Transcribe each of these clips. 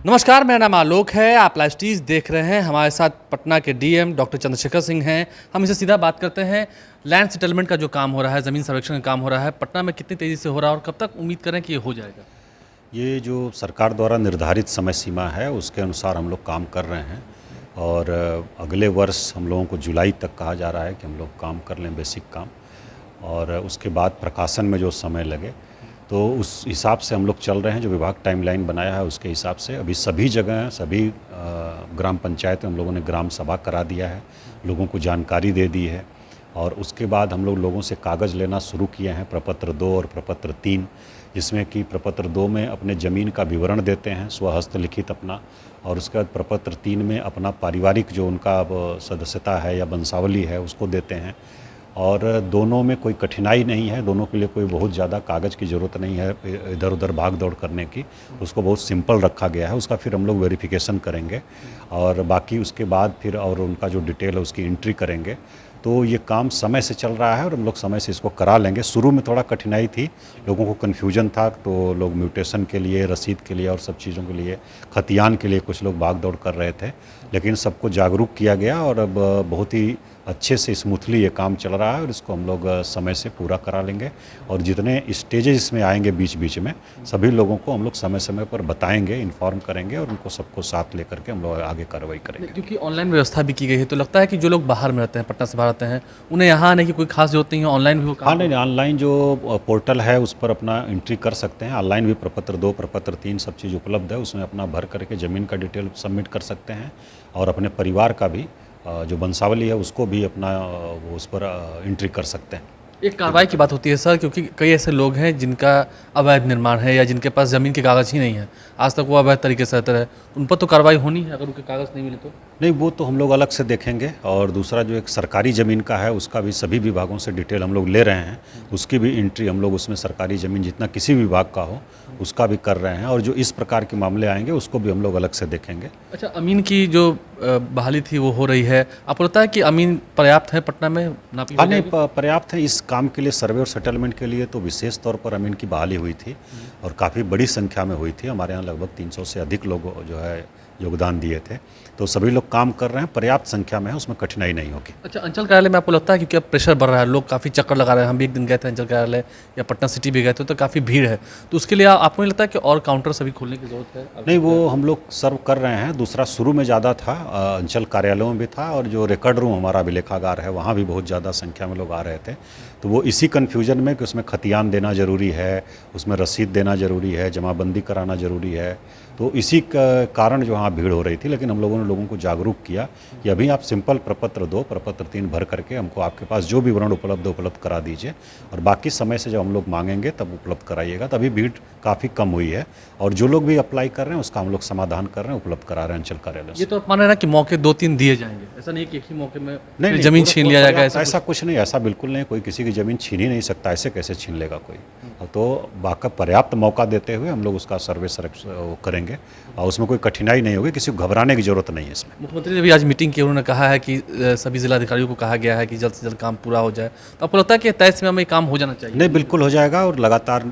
नमस्कार, मेरा नाम आलोक है। आप लाइव स्टीज देख रहे हैं। हमारे साथ पटना के डीएम डॉक्टर चंद्रशेखर सिंह हैं। हम इसे सीधा बात करते हैं। लैंड सेटलमेंट का जो काम हो रहा है, ज़मीन सर्वेक्षण का काम हो रहा है, पटना में कितनी तेज़ी से हो रहा है और कब तक उम्मीद करें कि ये हो जाएगा? ये जो सरकार द्वारा निर्धारित समय सीमा है उसके अनुसार हम लोग काम कर रहे हैं और अगले वर्ष हम लोगों को जुलाई तक कहा जा रहा है कि हम लोग काम कर लें बेसिक काम, और उसके बाद प्रकाशन में जो समय लगे तो उस हिसाब से हम लोग चल रहे हैं। जो विभाग टाइमलाइन बनाया है उसके हिसाब से अभी सभी जगह सभी ग्राम पंचायत में हम लोगों ने ग्राम सभा करा दिया है, लोगों को जानकारी दे दी है और उसके बाद हम लोग लोगों से कागज़ लेना शुरू किए हैं, प्रपत्र 2 और प्रपत्र 3, जिसमें कि प्रपत्र 2 में अपने ज़मीन का विवरण देते हैं स्वहस्त लिखित अपना, और उसके बाद प्रपत्र 3 में अपना पारिवारिक जो उनका सदस्यता है या वंशावली है उसको देते हैं। और दोनों में कोई कठिनाई नहीं है, दोनों के लिए कोई बहुत ज़्यादा कागज़ की ज़रूरत नहीं है इधर उधर भाग दौड़ करने की, उसको बहुत सिंपल रखा गया है। उसका फिर हम लोग वेरिफिकेशन करेंगे और बाकी उसके बाद फिर और उनका जो डिटेल है उसकी एंट्री करेंगे। तो ये काम समय से चल रहा है और हम लोग समय से इसको करा लेंगे। शुरू में थोड़ा कठिनाई थी, लोगों को कन्फ्यूजन था, तो लोग म्यूटेशन के लिए, रसीद के लिए और सब चीज़ों के लिए, खतियान के लिए कुछ लोग भाग दौड़ कर रहे थे, लेकिन सबको जागरूक किया गया और अब बहुत ही अच्छे से स्मूथली ये काम चल रहा है और इसको हम लोग समय से पूरा करा लेंगे। और जितने स्टेजेस इसमें आएंगे बीच बीच में सभी लोगों को हम लोग समय समय पर बताएंगे, इन्फॉर्म करेंगे और उनको सबको साथ लेकर के हम लोग आगे कार्रवाई करेंगे। क्योंकि ऑनलाइन व्यवस्था भी की गई है, तो लगता है कि जो लोग बाहर में रहते हैं, पटना से बाहर रहते हैं, उन्हें यहाँ आने की कोई खास जरूरत नहीं है, ऑनलाइन भी वो हाँ, काम नहीं, ऑनलाइन जो पोर्टल है उस पर अपना एंट्री कर सकते हैं। ऑनलाइन भी प्रपत्र 2 प्रपत्र 3 सब चीज़ उपलब्ध है, उसमें अपना भर करके ज़मीन का डिटेल सबमिट कर सकते हैं और अपने परिवार का भी जो वंशावली है उसको भी अपना वो उस पर एंट्री कर सकते हैं। एक कार्रवाई की बात होती है सर, क्योंकि कई ऐसे लोग हैं जिनका अवैध निर्माण है या जिनके पास ज़मीन के कागज़ ही नहीं है, आज तक वो अवैध तरीके से रहते रहे, उन पर तो कार्रवाई होनी है अगर उनके कागज़ नहीं मिले तो? नहीं, वो तो हम लोग अलग से देखेंगे। और दूसरा जो एक सरकारी ज़मीन का है उसका भी सभी विभागों से डिटेल हम लोग ले रहे हैं, उसकी भी एंट्री हम लोग उसमें सरकारी ज़मीन जितना किसी भी विभाग का हो उसका भी कर रहे हैं, और जो इस प्रकार के मामले आएंगे उसको भी हम लोग अलग से देखेंगे। अच्छा, अमीन की जो बहाली थी वो हो रही है, आपको लगता है कि अमीन पर्याप्त है पटना में नापी हो हाँ, नहीं, जाएगी? पर्याप्त है इस काम के लिए। सर्वे और सेटलमेंट के लिए तो विशेष तौर पर अमीन की बहाली हुई थी और काफ़ी बड़ी संख्या में हुई थी। हमारे यहाँ लगभग 300 से अधिक लोग जो है योगदान दिए थे, तो सभी लोग काम कर रहे हैं, पर्याप्त संख्या में है, उसमें कठिनाई नहीं होगी। अच्छा, अंचल कार्यालय में आपको लगता है, क्योंकि अब प्रेशर बढ़ रहा है, लोग काफ़ी चक्कर लगा रहे हैं, हम भी एक दिन गए थे अंचल कार्यालय या पटना सिटी भी गए थे, तो काफ़ी भीड़ है, तो उसके लिए आपको नहीं लगता है कि और काउंटर सभी खोलने की ज़रूरत है? नहीं, वो हम लोग सर्व कर रहे हैं। दूसरा, शुरू में ज़्यादा था, अंचल कार्यालयों में भी था, और जो रिकॉर्ड रूम हमारा अभिलेखागार है वहाँ भी बहुत ज़्यादा संख्या में लोग आ रहे थे। तो वो इसी कन्फ्यूजन में कि उसमें खतियान देना ज़रूरी है, उसमें रसीद देना ज़रूरी है, जमाबंदी कराना ज़रूरी है, तो इसी कारण जो वहाँ भीड़ हो रही थी। लेकिन हम लोगों ने लोगों को जागरूक किया कि अभी आप सिंपल प्रपत्र 2 प्रपत्र 3 भर करके हमको आपके पास जो विवरण उपलब्ध करा दीजिए, और बाकी समय से जब हम लोग मांगेंगे तब उपलब्ध कराइएगा। तभी भीड़ काफ़ी कम हुई है, और जो लोग भी अप्लाई कर रहे हैं उसका हम लोग समाधान कर रहे हैं, उपलब्ध करा रहे हैं अंचल कार्यालय से। ये तो आप मान रहे हैं ना कि मौके 2-3 दिए जाएंगे, ऐसा नहीं कि एक ही मौके में नहीं, ज़मीन पूरा छीन लिया जाएगा, ऐसा कुछ नहीं, ऐसा बिल्कुल नहीं। कोई किसी की ज़मीन छीन ही नहीं सकता, ऐसे कैसे छीन लेगा कोई। तो बाका पर्याप्त मौका देते हुए हम लोग उसका सर्वे करेंगे और उसमें कोई कठिनाई नहीं होगी, किसी को घबराने की ज़रूरत नहीं है इसमें। मुख्यमंत्री ने भी आज मीटिंग की, उन्होंने कहा है कि सभी जिलाधिकारियों को कहा गया है कि जल्द से जल्द काम पूरा हो जाए, तो आपको लगता है कि तय समय में काम हो जाना चाहिए? नहीं, बिल्कुल हो जाएगा, और लगातार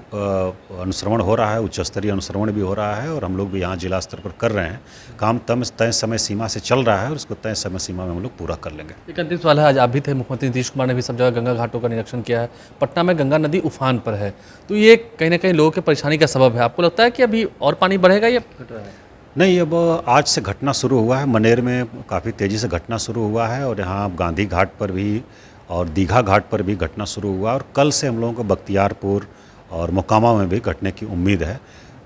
अनुश्रवण हो रहा है, उच्च स्तरीय अनुश्रवण भी हो रहा है, और हम लोग भी यहाँ जिला स्तर पर कर रहे हैं काम। तय समय सीमा से चल रहा है और उसको तय समय सीमा में हम लोग पूरा कर लेंगे। एक अंतिम सवाल है, आज आप भी थे, मुख्यमंत्री नीतीश कुमार ने भी सब जगह गंगा घाटों का निरीक्षण किया है, पटना में गंगा नदी उफान पर है, तो ये कहीं ना कहीं लोगों की परेशानी का सबब है। आपको लगता है कि अभी और पानी बढ़ेगा या घट रहा है? नहीं, अब आज से घटना शुरू हुआ है, मनेर में काफ़ी तेज़ी से घटना शुरू हुआ है, और यहाँ गांधी घाट पर भी और दीघा घाट पर भी घटना शुरू हुआ, और कल से हम लोगों को बख्तियारपुर और मोकामा में भी घटने की उम्मीद है।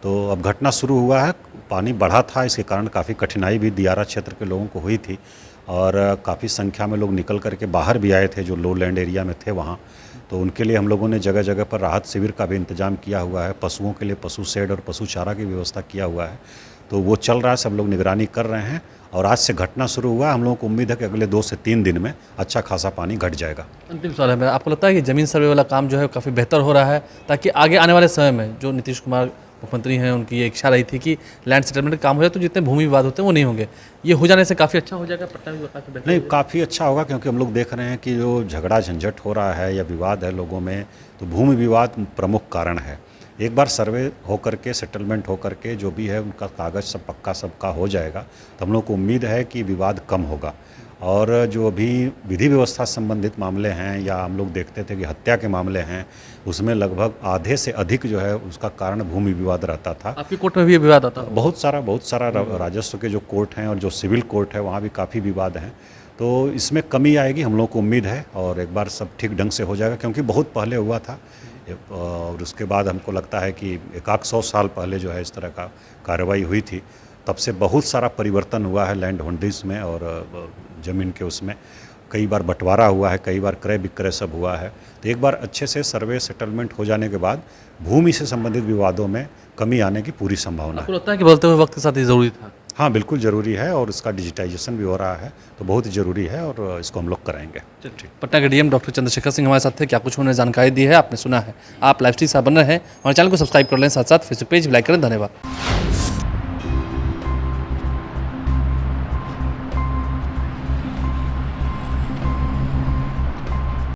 तो अब घटना शुरू हुआ है, पानी बढ़ा था, इसके कारण काफ़ी कठिनाई भी दियारा क्षेत्र के लोगों को हुई थी, और काफ़ी संख्या में लोग निकल करके बाहर भी आए थे जो लो लैंड एरिया में थे वहाँ। तो उनके लिए हम लोगों ने जगह जगह पर राहत शिविर का भी इंतजाम किया हुआ है, पशुओं के लिए पशु शेड और पशु चारा की व्यवस्था किया हुआ है, तो वो चल रहा है, सब लोग निगरानी कर रहे हैं। और आज से घटना शुरू हुआ है, हम लोगों को उम्मीद है कि अगले 2 से 3 दिन में अच्छा खासा पानी घट जाएगा। अंतिम सवाल है मेरा, आपको लगता है कि ज़मीन सर्वे वाला काम जो है काफ़ी बेहतर हो रहा है, ताकि आगे आने वाले समय में जो नीतीश कुमार मुख्यमंत्री हैं उनकी ये इच्छा रही थी कि लैंड सेटलमेंट का काम हो जाए, तो जितने भूमि विवाद होते हैं वो नहीं होंगे, ये हो जाने से काफ़ी अच्छा हो जाएगा, पटना भी काफ़ी बेहतर? नहीं, काफ़ी अच्छा होगा, क्योंकि हम लोग देख रहे हैं कि जो झगड़ा झंझट हो रहा है या विवाद है लोगों में, तो भूमि विवाद प्रमुख कारण है। एक बार सर्वे हो करके सेटलमेंट हो करके जो भी है उनका कागज़ सब पक्का सबका हो जाएगा तो हम लोग को उम्मीद है कि विवाद कम होगा। और जो अभी विधि व्यवस्था से संबंधित मामले हैं या हम लोग देखते थे कि हत्या के मामले हैं, उसमें लगभग आधे से अधिक जो है उसका कारण भूमि विवाद रहता था। आपकी कोर्ट में भी ये विवाद आता है? बहुत सारा राजस्व के जो कोर्ट हैं और जो सिविल कोर्ट है वहाँ भी काफ़ी विवाद हैं। तो इसमें कमी आएगी, हम लोग को उम्मीद है, और एक बार सब ठीक ढंग से हो जाएगा, क्योंकि बहुत पहले हुआ था और उसके बाद हमको लगता है कि 100 साल पहले जो है इस तरह का कार्रवाई हुई थी। तब से बहुत सारा परिवर्तन हुआ है लैंड होल्डिंग्स में और ज़मीन के उसमें कई बार बंटवारा हुआ है, कई बार क्रय विक्रय सब हुआ है। तो एक बार अच्छे से सर्वे सेटलमेंट हो जाने के बाद भूमि से संबंधित विवादों में कमी आने की पूरी संभावना आपको है। लगता है कि बदलते हुए वक्त के साथ ये ज़रूरी था? हाँ, बिल्कुल ज़रूरी है और इसका डिजिटाइजेशन भी हो रहा है, तो बहुत ज़रूरी है और इसको हम लोग कराएंगे। चलिए, पटना के डीएम डॉक्टर चंद्रशेखर सिंह हमारे साथ थे। क्या कुछ उन्होंने जानकारी दी है आपने सुना है। आप लाइव स्ट्रीम साथ बन रहे हैं, हमारे चैनल को सब्सक्राइब कर लें, साथ साथ फेसबुक पेज भी लाइक करें। धन्यवाद।